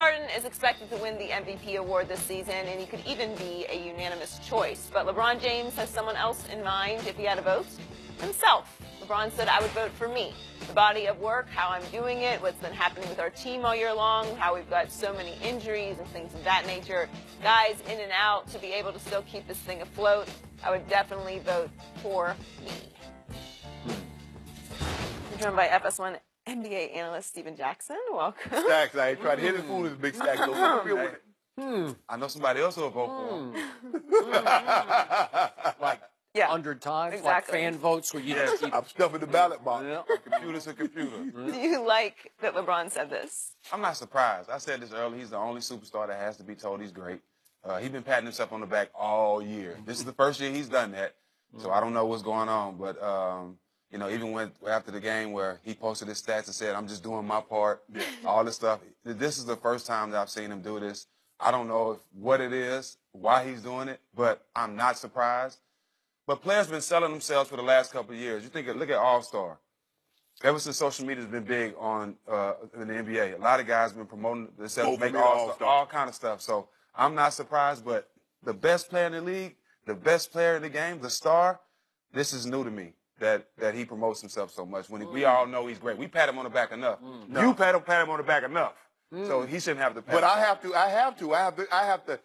Harden is expected to win the MVP award this season, and he could even be a unanimous choice. But LeBron James has someone else in mind if he had a vote. Himself. LeBron said, I would vote for me. The body of work, how I'm doing it, what's been happening with our team all year long, how we've got so many injuries and things of that nature, guys in and out, to be able to still keep this thing afloat, I would definitely vote for me. I'm joined by FS1 NBA analyst Steven Jackson. Welcome. Stacks, I ain't trying to hit his food as big Stacks. I know somebody else will vote for him. Like 100 times, exactly. like fan votes where you just keep... I'm stuffing the ballot box. Yeah. Computer's a computer. Do you like that LeBron said this? I'm not surprised. I said this earlier. He's the only superstar that has to be told he's great. He's been patting himself on the back all year. This is the first year he's done that, so I don't know what's going on. But, you know, even when after the game where he posted his stats and said, I'm just doing my part, all this stuff, this is the first time that I've seen him do this. I don't know what it is, why he's doing it, but I'm not surprised. But players have been selling themselves for the last couple of years. You think, look at All-Star. Ever since social media has been big on in the NBA, a lot of guys have been promoting themselves to make All-Star, all kind of stuff. So I'm not surprised, but the best player in the league, the best player in the game, the star, this is new to me that he promotes himself so much. When we all know he's great. We pat him on the back enough. No. You pat him on the back enough. So he shouldn't have to pat But him. I have to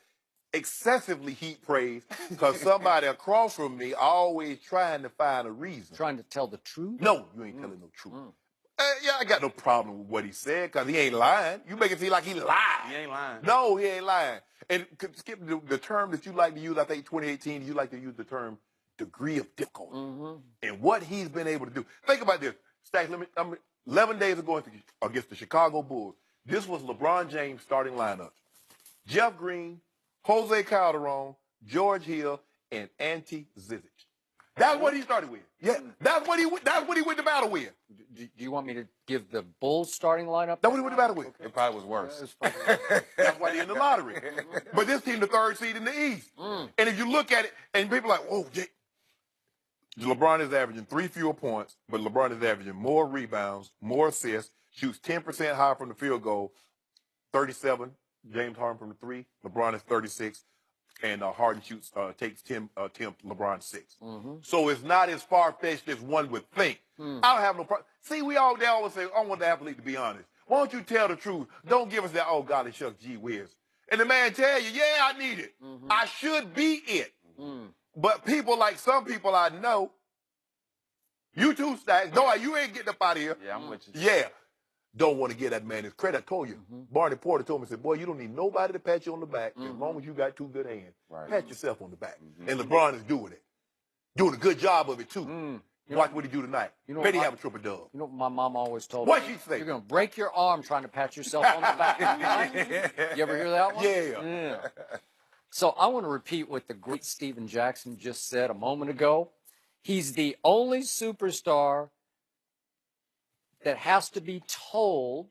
excessively heat praise because somebody across from me always trying to find a reason. Trying to tell the truth? No, you ain't telling no truth. Yeah, I got no problem with what he said because he ain't lying. You make it seem like he lied. He ain't lying. No, he ain't lying. And skip the term that you like to use, I think 2018, you like to use the term degree of difficulty. And what he's been able to do. Think about this. Stacks, 11 days ago against the Chicago Bulls, this was LeBron James' starting lineup. Jeff Green, Jose Calderon, George Hill, and Ante Zizic. That's what he started with. Yeah, that's what he went to battle with. Do you want me to give the Bulls starting lineup? That's what he went to battle with. It probably was worse. That's why they're in the lottery. But this team, the third seed in the East. And if you look at it, and people are like, oh, LeBron is averaging 3 fewer points, but LeBron is averaging more rebounds, more assists, shoots 10% higher from the field goal, 37, James Harden from the 3, LeBron is 36, and Harden takes 10, LeBron 6. So it's not as far-fetched as one would think. I don't have no problem. See, they always say, I want the athlete to be honest. Why don't you tell the truth? Don't give us that, oh, golly shucks, gee whiz. And the man tell you, yeah, I need it. I should be it. But some people I know, you too, Stacks, no, you ain't getting up out of here. Yeah, I'm with you. Yeah. Don't want to give that man his credit. I told you. Barney Porter told me, said, boy, you don't need nobody to pat you on the back as long as you got 2 good hands. Right. Pat yourself on the back. And LeBron is doing it. Doing a good job of it, too. Watch what he do tonight. Bet he have a triple dub. You know what my mom always told What'd me? she say? You're going to break your arm trying to pat yourself on the back. You ever hear that one? Yeah. So I want to repeat what the great Steven Jackson just said a moment ago. He's the only superstar that has to be told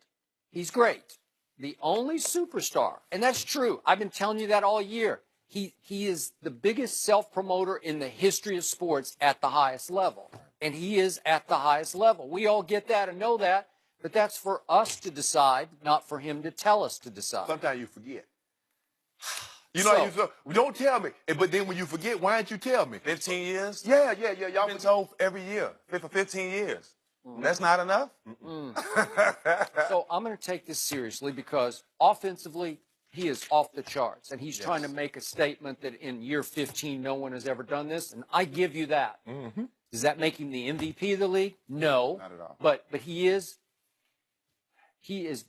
he's great. The only superstar. And that's true. I've been telling you that all year. He is the biggest self-promoter in the history of sports at the highest level. And he is at the highest level. We all get that and know that, but that's for us to decide, not for him to tell us to decide. Sometimes you forget. You know, don't tell me. But then when you forget, why didn't you tell me? 15 years? Yeah. Y'all been told every year for 15 years. That's not enough? So I'm going to take this seriously because offensively, he is off the charts. And he's trying to make a statement that in year 15, no one has ever done this. And I give you that. Does that make him the MVP of the league? No. Not at all. But he is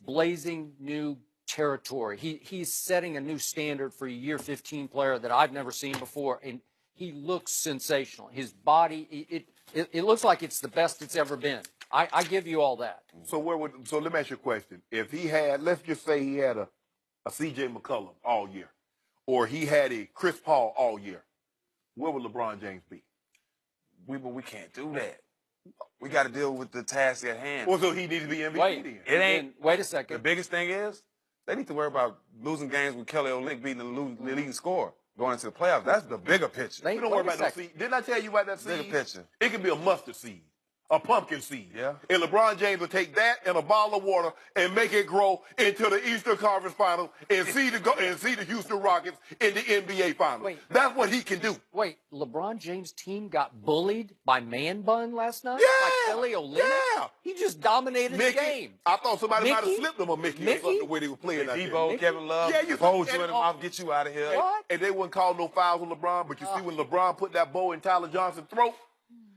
blazing new territory. He's setting a new standard for a year 15 player that I've never seen before. And he looks sensational. His body, it looks like it's the best it's ever been. I give you all that. So let me ask you a question. If he had, let's just say he had a C.J. McCollum all year, or he had a Chris Paul all year, where would LeBron James be? We can't do that. We got to deal with the task at hand. Well, so he needs to be MVP then. Wait a second. The biggest thing is they need to worry about losing games with Kelly Olynyk being the leading scorer going into the playoffs. That's the bigger picture. We don't worry about no seed. Didn't I tell you about that seed? Bigger picture. It could be a mustard seed. a pumpkin seed. Yeah. And LeBron James will take that and a bottle of water and make it grow into the Eastern Conference Finals and see the Houston Rockets in the NBA Finals. Wait. That's what he can do. Wait, LeBron James' team got bullied by Man Bun last night? Yeah. Like Kelly Olynyk? Yeah. He just dominated Mickey, the game. I thought somebody might have Mickey? slipped him a Mickey, Mickey? the way they were playing out there. Debo, Kevin Love, Yeah, you bows and- you in the mouth, get you out of here. What? And they wouldn't call no fouls on LeBron, but you see when LeBron put that bow in Tyler Johnson's throat,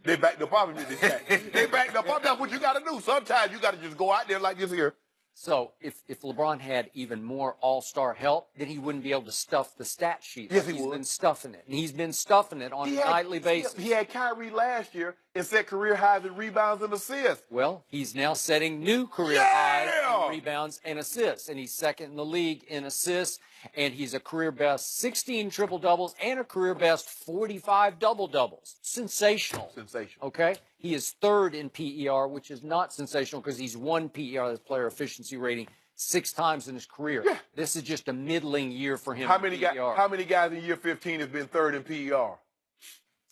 they backed up off him in this game. They backed up off. That's what you got to do. Sometimes you got to just go out there like this here. So if LeBron had even more all-star help, then he wouldn't be able to stuff the stat sheet. Yes, he He's would. been stuffing it. And he's been stuffing it on a nightly basis. He had Kyrie last year and set career highs in rebounds and assists. Well, he's now setting new career highs in rebounds and assists, and he's second in the league in assists, and he's a career best 16 triple-doubles and a career best 45 double-doubles. Sensational. Sensational. Okay? He is third in PER, which is not sensational because he's won PER, that's player efficiency rating, 6 times in his career. Yeah. This is just a middling year for him. How in many PER. guys in year 15 has been third in PER?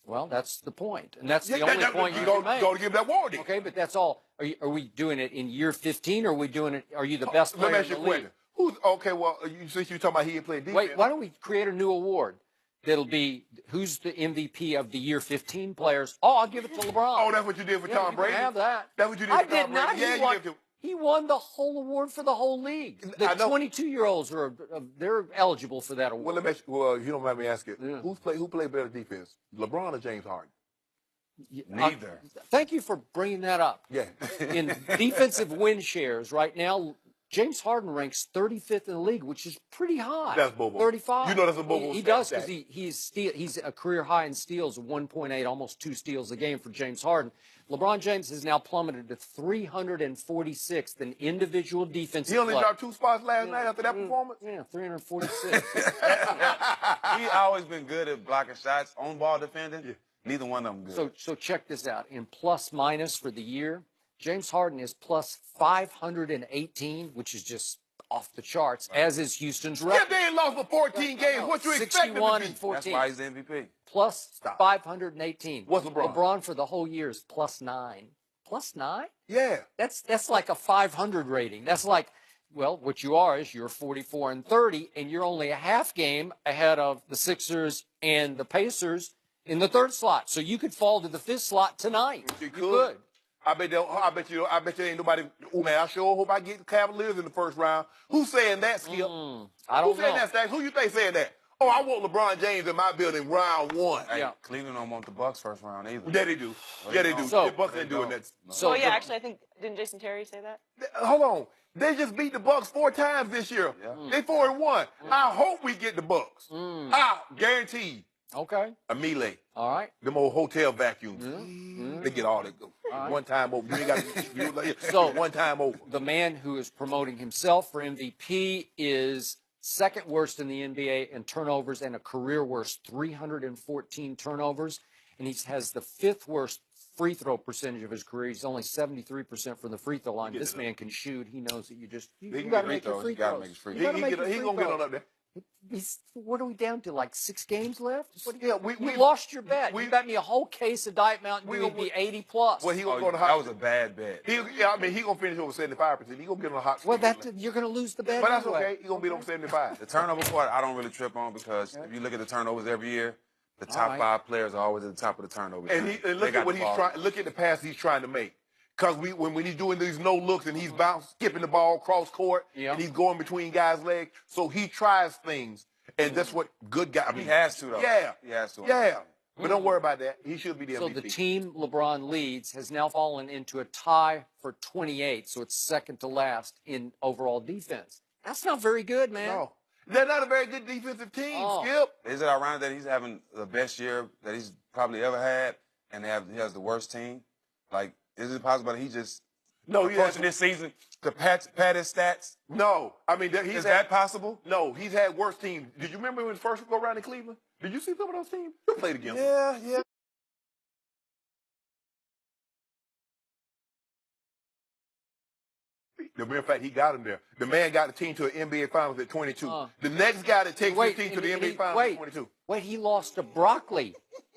Well, that's the point, and that's the only point you can make. Go to give that warning. Okay, but that's all. Are we doing it in year 15, or are we doing it? Are you the best Let player me ask in you the a league? question. Okay, well, since you're talking about he ain't playing defense. Wait, why don't we create a new award that'll be who's the MVP of the year 15 players? Oh, I'll give it to LeBron. Oh, that's what you did for Yeah, Tom you Brady? can have that. That's what you did I for Tom did not. Brady? Yeah, He you won, gave it he won the whole award for the whole league. The I know. 22-year-olds are they're eligible for that award. Well, let me ask you, well, you don't mind me asking. Yeah. Who played better defense, LeBron or James Harden? Neither. Thank you for bringing that up. Yeah. In defensive win shares right now, James Harden ranks 35th in the league, which is pretty high. That's Bobo. 35. You know that's a Bobo He stat. does because he's a career high in steals of 1.8, almost 2 steals a game for James Harden. LeBron James has now plummeted to 346th in individual defensive He only play. dropped 2 spots last night after that performance? Yeah, 346. He always been good at blocking shots, on ball defending. Yeah. Neither one of them good. So check this out. In plus minus for the year, James Harden is plus 518, which is just off the charts, as is Houston's Yeah, record. they ain't lost for 14 games. What you expect them 61 to and be? 14. That's why he's the MVP. Plus Stop. 518. What's LeBron? LeBron for the whole year is plus 9. Plus 9? Yeah. That's like a 500 rating. That's like, well, what you are is you're 44 and 30, and you're only a half game ahead of the Sixers and the Pacers in the 3rd slot. So you could fall to the 5th slot tonight. You You could. could. I bet you ain't nobody. Oh man, I sure hope I get the Cavaliers in the first round. Who's saying that, Skip? I don't Who's saying know. that, Stacks? Who you think saying that? Oh, I want LeBron James in my building round 1. Hey, Yeah. Cleveland don't want the Bucks first round either. Yeah, they do. Yeah, they do. So- the Bucks ain't doing that. So Well, yeah, the- actually, I think, didn't Jason Terry say that? Hold on. They just beat the Bucks 4 times this year. Yeah. They 4-1. I hope we get the Bucks. I guarantee. Okay. A melee. All right. Them old hotel vacuums. They get all that. right. One time over. You ain't got to, So- one time over. The man who is promoting himself for MVP is second worst in the NBA in turnovers and a career worst 314 turnovers. And he has the 5th worst free throw percentage of his career. He's only 73% from the free throw line. This man can shoot. He knows that you can got to get make your free He gotta throws. make his free You throws. gotta make your He free gonna get throws. on up there. What are we down to? Like 6 games left? Yeah, You lost your bet. we- You bet me a whole case of Diet Mountain Dew. You'd be 80 plus. Well, he gonna go to That hot. was a bad bet. He gonna finish over 75%. He gonna get on a hot. Well, streak. you're going to lose the bet. But that's anyway. okay. He gonna beat over 75. The turnover part, I don't really trip on because if you look at the turnovers every year, the top right. 5 players are always at the top of the turnover. And look at what he's trying. Look at the pass he's trying to make. Because when he's doing these no looks and he's skipping the ball cross court Yeah. and he's going between guys' legs, so he tries things, and that's what good guy. I mean, He has to, though. Yeah, He has to. yeah. But don't worry about that. He should be the So MVP. the team LeBron leads has now fallen into a tie for 28, so it's second to last in overall defense. That's not very good, man. No, they're not a very good defensive team. Oh. Skip. Is it ironic that he's having the best year that he's probably ever had, and he has the worst team? Like, is it possible that he just No, he approaching has, this season to pad his stats? no. I mean, Is that possible? No, he's had worse teams. Did you remember when his first go around in Cleveland? Did you see some of those teams? You played against them. Yeah. The mere fact he got him there. The man got the team to an NBA Finals at 22. Uh. The next guy that takes Wait, the team to the and NBA he- Finals wait. at 22. Wait, he lost to Broccoli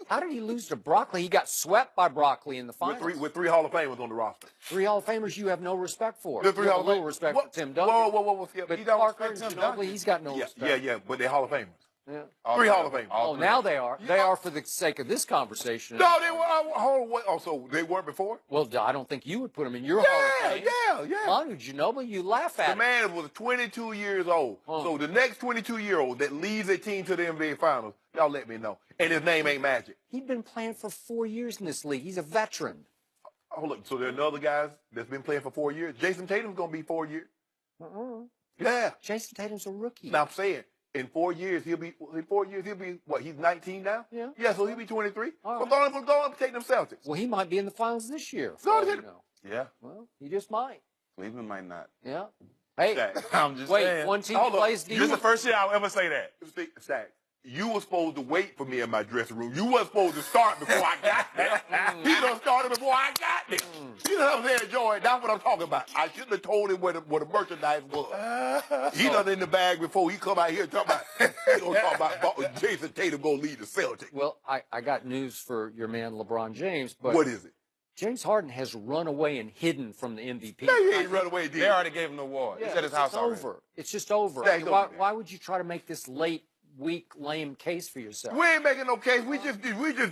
How did he lose to Broccoli? He got swept by Broccoli in the finals. With three Hall of Famers on the roster. 3 Hall of Famers you have no respect for. The three You have Hall a of little Famers. respect What? for Tim Duncan. Whoa. But He don't Parker respect and Tim Ginobili, Duncan. he's got no respect. Yeah, but they're Hall of Famers. Yeah. Three Hall of Famers. Oh, now they are. They are for the sake of this conversation. No, they were. So they weren't before. Well, I don't think you would put them in your Hall of Fame. Yeah. Manu Ginobili, you laugh at The it. man was 22 years old. So the next 22-year-old that leads a team to the NBA Finals, y'all let me know. And his name ain't Magic. He's been playing for 4 years in this league. He's a veteran. Hold up. So there are another guys that's been playing for 4 years. Jason Tatum's gonna be 4 years. Yeah. Jason Tatum's a rookie. Now I'm saying in 4 years he'll be what? He's 19 now. Yeah. Yeah. So he'll be 23. All Well, right. go on and take them Celtics. Well, he might be in the finals this year. Go for on all and you know. Yeah. Well, he just might. Cleveland might not. Yeah. Hey, Shaq. I'm just wait, saying. one team Hold up. plays This is the defense. first year I'll ever say that. Shaq, you were supposed to wait for me in my dressing room. You wasn't supposed to start before I got there. He done started before I got there. You know what I'm saying, Joy? That's what I'm talking about. I shouldn't have told him where the merchandise was. He done in the bag before he come out here and talk about, he gonna talk about Jason Tatum gonna lead the Celtics. Well, I got news for your man LeBron James, but What is it? James Harden has run away and hidden from the MVP. No, he ain't run away, did They he? already gave him the award. He's at his house it's already. over. It's just over. Stacked Why, over. why would you try to make this late, weak, lame case for yourself? We ain't making no case. We just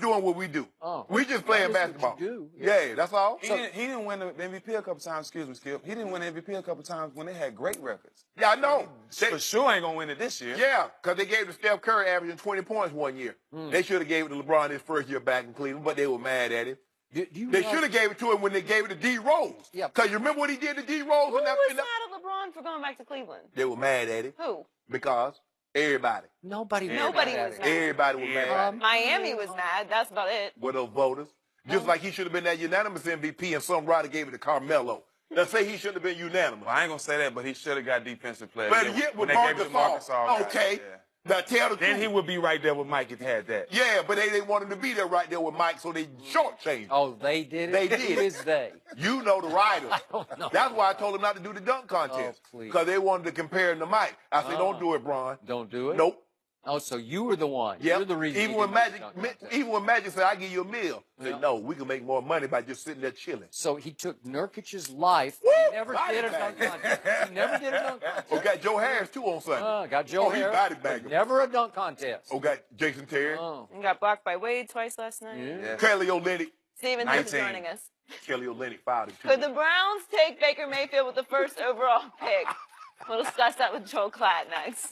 doing what we do. Oh. We just playing That is what basketball. you do. Yeah, that's all. He didn't win the MVP a couple times. Excuse me, Skip. He didn't win the MVP a couple times when they had great records. Yeah, I know. For sure ain't gonna win it this year. Yeah, because they gave it to Steph Curry averaging 20 points one year. They should have gave it to LeBron his first year back in Cleveland, but they were mad at him. Do you They realize- should have gave it to him when they gave it to D Rose. Yeah. Because you remember what he did to D Rose? Who in that, was in mad that- at LeBron for going back to Cleveland? They were mad at him Who? because everybody Nobody was Nobody mad at was it. mad. was mad at him. Miami was mad. That's about it. With those voters. Just like he should have been that unanimous MVP and some writer gave it to Carmelo. Let's say he should have been unanimous. Well, I ain't gonna say that, but he should have got defensive player. But Yeah, yet when with they gave it to Marcus Gasol, Gasol, okay. yeah. Now tell the Then he truth. would be right there with Mike if he had that. Yeah, but they didn't want him to be there right there with Mike, so they shortchanged. Oh, they did it? They did. Who is they? You know the writers. don't know. That's why I told him not to do the dunk contest. Oh, please. Because they wanted to compare him to Mike. I said, don't do it, Bron. Don't do it? Nope. Oh, so you were the one. Yep. You're the reason. Even he when didn't dunk Magic, contest. even when Magic said, "I give you a meal," I said, Yeah. "No, we can make more money by just sitting there chilling." So he took Nurkic's life. Woo! He never Body did a bag. dunk contest. He never did a dunk contest. Oh, got Joe Harris too on Sunday. Got Joe Oh, he Harris, body but bagged him. never a dunk contest. Oh, got Jason Terry, Oh. And got blocked by Wade twice last night. Yeah. Yeah. Kelly Olynyk. Steven, thanks for 19. joining us. Kelly Olynyk fouled him too. Could the Browns take Baker Mayfield with the first overall pick? We'll discuss that with Joel Klatt next.